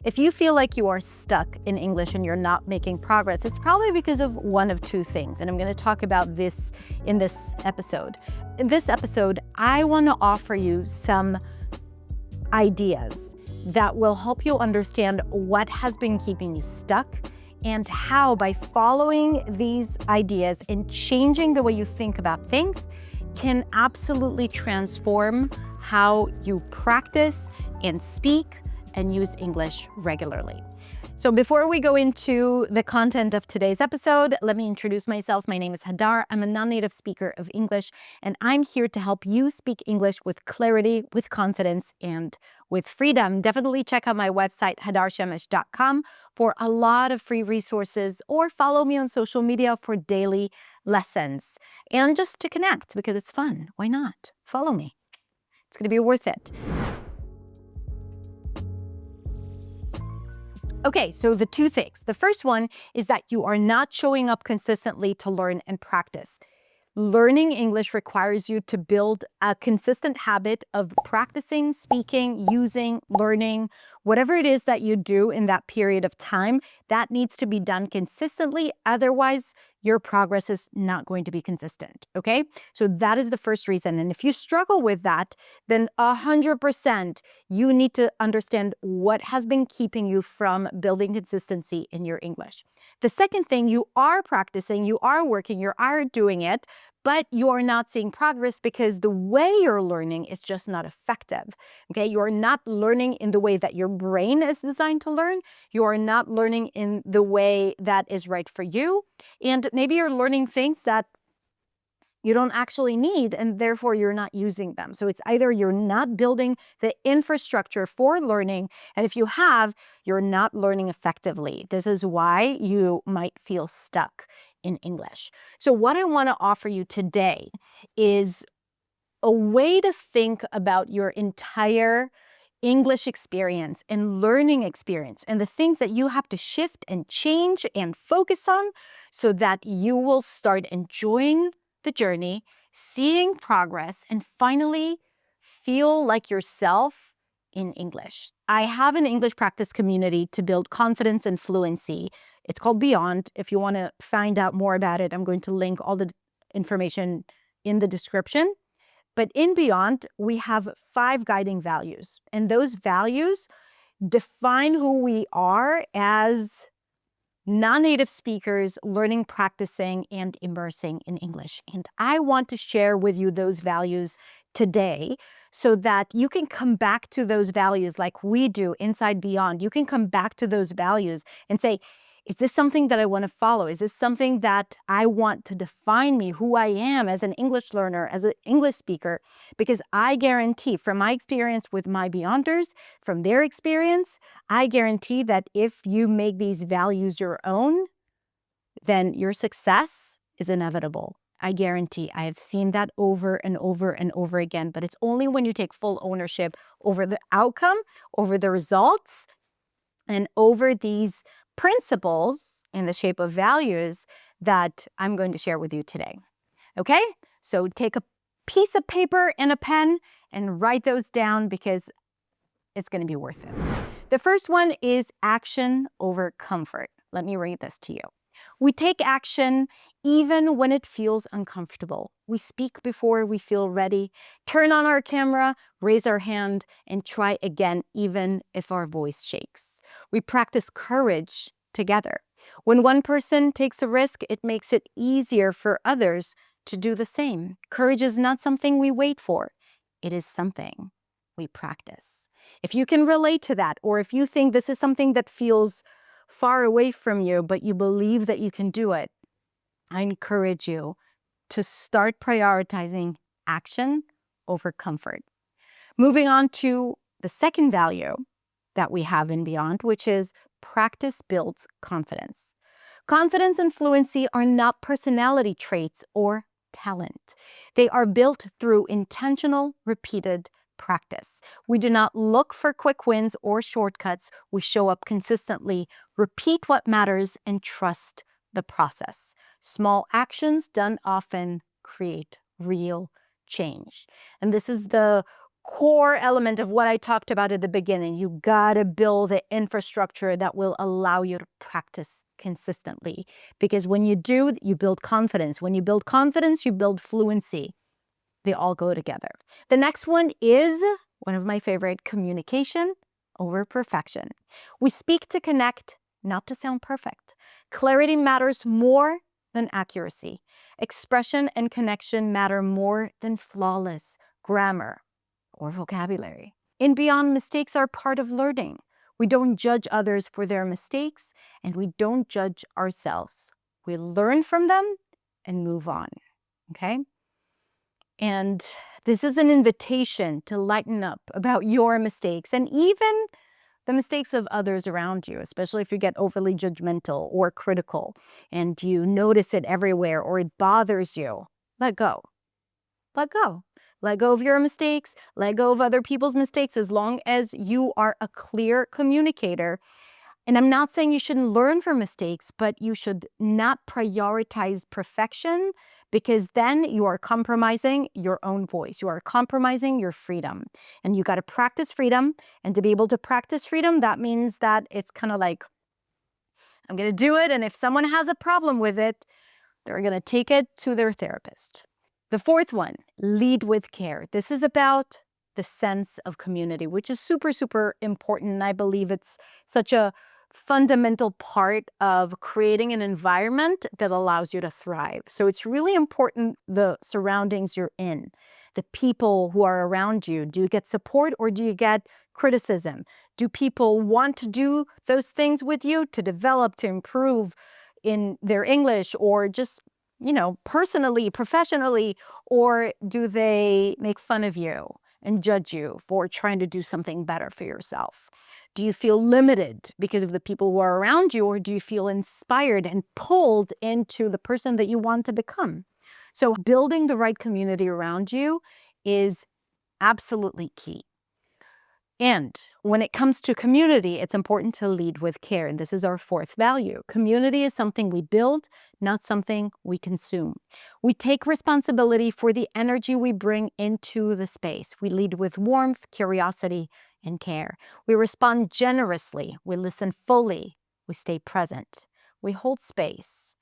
If you feel like you are stuck in English and you're not making progress, it's probably because of one of two things. And I'm going to talk about this in this episode. In this episode, I want to offer you some ideas that will help you understand what has been keeping you stuck and how, by following these ideas and changing the way you think about things, can absolutely transform how you practice and speak and use English regularly. So before we go into the content of today's episode, let me introduce myself. My name is Hadar. I'm a non-native speaker of English, and I'm here to help you speak English with clarity, with confidence, and with freedom. Definitely check out my website, hadarshemesh.com, for a lot of free resources, or follow me on social media for daily lessons and just to connect because it's fun. Why not? Follow me. It's going to be worth it. Okay, so the two things. The first one is that you are not showing up consistently to learn and practice. Learning English requires you to build a consistent habit of practicing, speaking, using, learning, whatever it is that you do in that period of time, that needs to be done consistently. Otherwise, your progress is not going to be consistent, okay? So that is the first reason. And if you struggle with that, then 100% you need to understand what has been keeping you from building consistency in your English. The second thing, you are practicing, you are working, you are doing it, but you are not seeing progress because the way you're learning is just not effective, okay? You're not learning in the way that your brain is designed to learn. You are not learning in the way that is right for you. And maybe you're learning things that you don't actually need, and therefore you're not using them. So it's either you're not building the infrastructure for learning, and if you have, you're not learning effectively. This is why you might feel stuck in English. So what I want to offer you today is a way to think about your entire English experience and learning experience and the things that you have to shift and change and focus on so that you will start enjoying the journey, seeing progress, and finally feel like yourself in English. I have an English practice community to build confidence and fluency. It's called Beyond. If you want to find out more about it, I'm going to link all the information in the description. But in Beyond, we have 5 guiding values, and those values define who we are as non-native speakers learning, practicing, and immersing in English. And I want to share with you those values today so that you can come back to those values like we do inside Beyond. You can come back to those values and say, is this something that I want to follow? Is this something that I want to define me, who I am as an English learner, as an English speaker? Because I guarantee, from my experience with my Beyonders, from their experience, I guarantee that if you make these values your own, then your success is inevitable. I guarantee. I have seen that over and over and over again, but it's only when you take full ownership over the outcome, over the results, and over these principles in the shape of values that I'm going to share with you today. Okay? So take a piece of paper and a pen and write those down because it's going to be worth it. The first one is action over comfort. Let me read this to you. We take action even when it feels uncomfortable. We speak before we feel ready, turn on our camera, raise our hand, and try again even if our voice shakes. We practice courage together. When one person takes a risk, it makes it easier for others to do the same. Courage is not something we wait for. It is something we practice. If you can relate to that, or if you think this is something that feels far away from you, but you believe that you can do it, I encourage you to start prioritizing action over comfort. Moving on to the second value that we have in Beyond, which is practice builds confidence. Confidence and fluency are not personality traits or talent. They are built through intentional, repeated practice. We do not look for quick wins or shortcuts. We show up consistently, repeat what matters, and trust the process. Small actions done often create real change. And this is the core element of what I talked about at the beginning. You gotta build the infrastructure that will allow you to practice consistently. Because when you do, you build confidence. When you build confidence, you build fluency. They all go together. The next one is one of my favorite, communication over perfection. We speak to connect, not to sound perfect. Clarity matters more than accuracy. Expression and connection matter more than flawless grammar or vocabulary. In Beyond, mistakes are part of learning. We don't judge others for their mistakes, and we don't judge ourselves. We learn from them and move on, okay? And this is an invitation to lighten up about your mistakes and even the mistakes of others around you, especially if you get overly judgmental or critical and you notice it everywhere or it bothers you. Let go. Let go. Let go of your mistakes. Let go of other people's mistakes as long as you are a clear communicator. And I'm not saying you shouldn't learn from mistakes, but you should not prioritize perfection, because then you are compromising your own voice. You are compromising your freedom. And you got to practice freedom. And to be able to practice freedom, that means that it's kind of like, I'm going to do it. And if someone has a problem with it, they're going to take it to their therapist. The fourth one, lead with care. This is about the sense of community, which is super, super important. And I believe it's such a fundamental part of creating an environment that allows you to thrive. So it's really important, the surroundings you're in, the people who are around you. Do you get support or do you get criticism? Do people want to do those things with you to develop, to improve in their English, or just, personally, professionally, or do they make fun of you and judge you for trying to do something better for yourself? Do you feel limited because of the people who are around you, or do you feel inspired and pulled into the person that you want to become? So building the right community around you is absolutely key. And when it comes to community, it's important to lead with care. And this is our fourth value. Community is something we build, not something we consume. We take responsibility for the energy we bring into the space. We lead with warmth, curiosity, and care. We respond generously. We listen fully. We stay present. We hold space.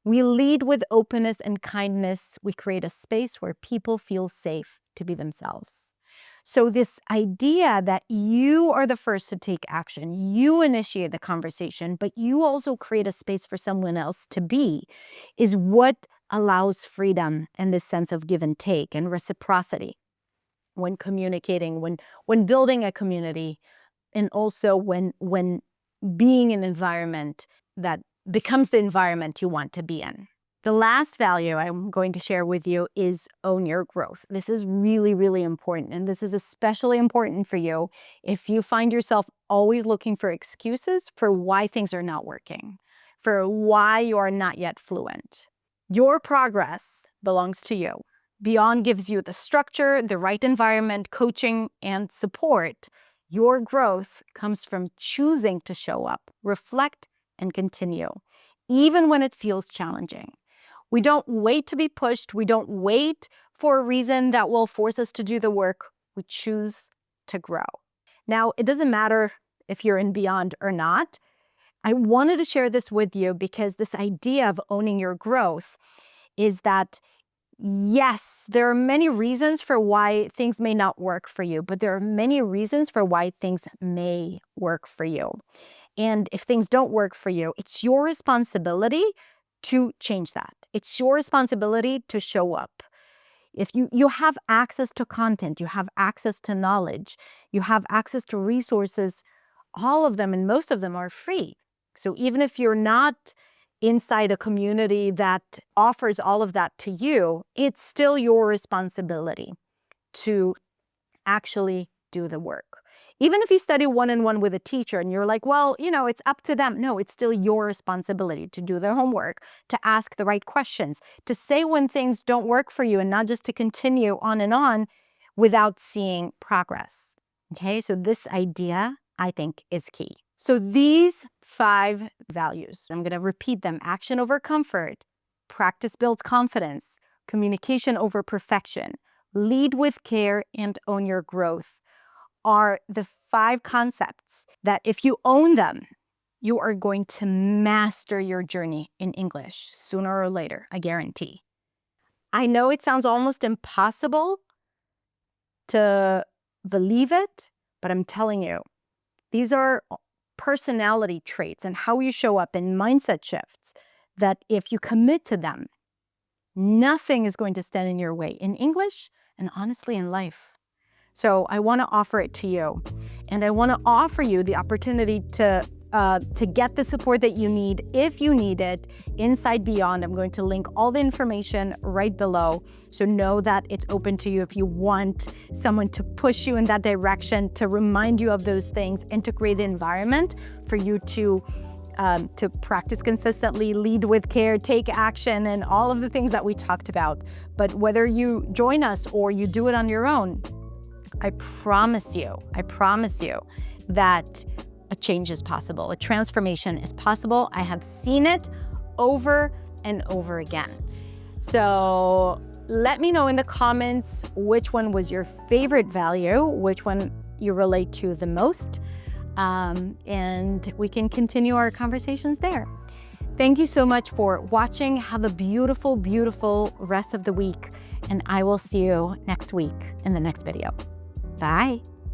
We lead with openness and kindness. We create a space where people feel safe to be themselves. So this idea that you are the first to take action, you initiate the conversation, but you also create a space for someone else to be, is what allows freedom and this sense of give and take and reciprocity when communicating, when building a community, and also when being in an environment that becomes the environment you want to be in. The last value I'm going to share with you is own your growth. This is really, really important. And this is especially important for you if you find yourself always looking for excuses for why things are not working, for why you are not yet fluent. Your progress belongs to you. Beyond gives you the structure, the right environment, coaching, and support. Your growth comes from choosing to show up, reflect, and continue, even when it feels challenging. We don't wait to be pushed. We don't wait for a reason that will force us to do the work. We choose to grow. Now, it doesn't matter if you're in Beyond or not. I wanted to share this with you because this idea of owning your growth is that, yes, there are many reasons for why things may not work for you, but there are many reasons for why things may work for you. And if things don't work for you, it's your responsibility to change that. It's your responsibility to show up. If you have access to content, you have access to knowledge, you have access to resources, all of them and most of them are free. So even if you're not inside a community that offers all of that to you, it's still your responsibility to actually do the work. Even if you study one-on-one with a teacher and you're like, well, it's up to them. No, it's still your responsibility to do the homework, to ask the right questions, to say when things don't work for you and not just to continue on and on without seeing progress. Okay, so this idea, I think, is key. So these 5 values, I'm going to repeat them: action over comfort, practice builds confidence, communication over perfection, lead with care, and own your growth are the 5 concepts that if you own them, you are going to master your journey in English sooner or later, I guarantee. I know it sounds almost impossible to believe it, but I'm telling you, these are personality traits and how you show up and mindset shifts that if you commit to them, nothing is going to stand in your way in English and honestly in life. So I want to offer it to you, and I want to offer you the opportunity to get the support that you need if you need it inside Beyond. I'm going to link all the information right below, so know that it's open to you if you want someone to push you in that direction, to remind you of those things, and to create the environment for you to practice consistently, lead with care, take action, and all of the things that we talked about. But whether you join us or you do it on your own, I promise you that a change is possible. A transformation is possible. I have seen it over and over again. So let me know in the comments which one was your favorite value, which one you relate to the most, and we can continue our conversations there. Thank you so much for watching. Have a beautiful, beautiful rest of the week, and I will see you next week in the next video. Bye.